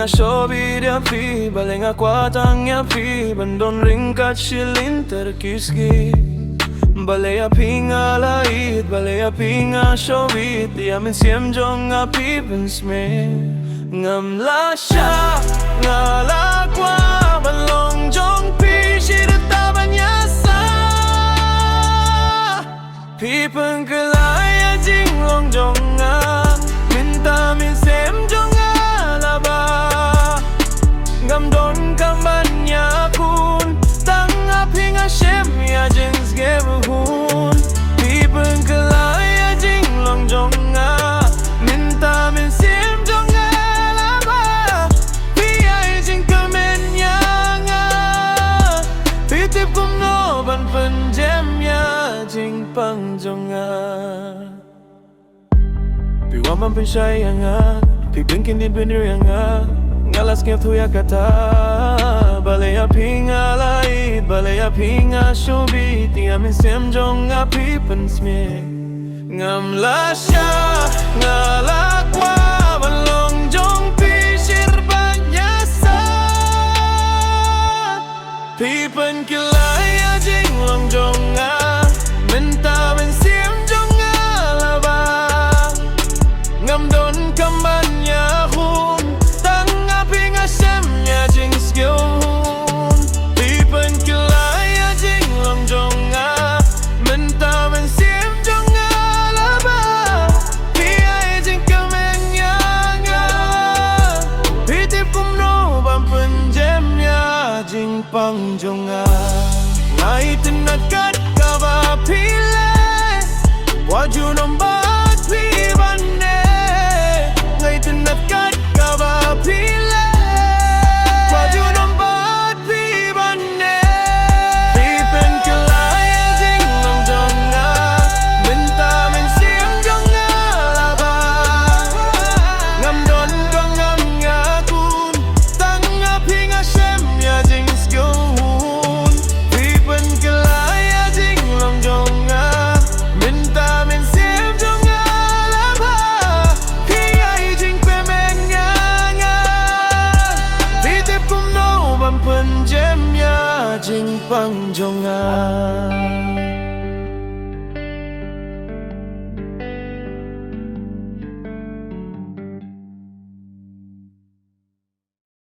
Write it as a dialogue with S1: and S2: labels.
S1: sobi dia pi balenga kwatangnya pi bandon ringkat shilin terkiski balea pinga lait balea pinga sobi dia men siem jong api bensme ngam la sha ngala kwa balong jong pi shirta banyasa pi pengkelaya jing long jong minta min sem jong alaba ngam don kamanya kun tang api nga shem ya jings gebuhun pi pengkelaya jing long jong minta min sem jong alaba pi ai jing kamenya nga pi tip kum no ban penjem ya jing pang jong pi waman pensayanga pi bengkin din beniranga ngalas kaya tuya kata balea pinga lait balea pinga sobi tia min sem jong api pensme ngam la sha ngala kwa balong jong pi shir banyasa pi pen kilaya jing long jong minta min sem jong alaba ngam don kamanya hun tang api nga sem nya jing skyon pi pen kilaya jing long jong minta min sem jong alaba pi ai jing kamenya nga pi tip kum no bam penjem nya jing pang jong ngai tinat kat kaba pile waju nombat pi bande ngai tinat kat kaba pile waju nombat pi bande pi pen kelaya jing long jong minta min sim jong alaba ngam don kong ngam ngakun tang api nga shem ya jing skyon pi pen kelaya jing long jong minta min sim jong alaba pi ai jing pemenya nga pi tip kum no bam penjem ya jing pang jong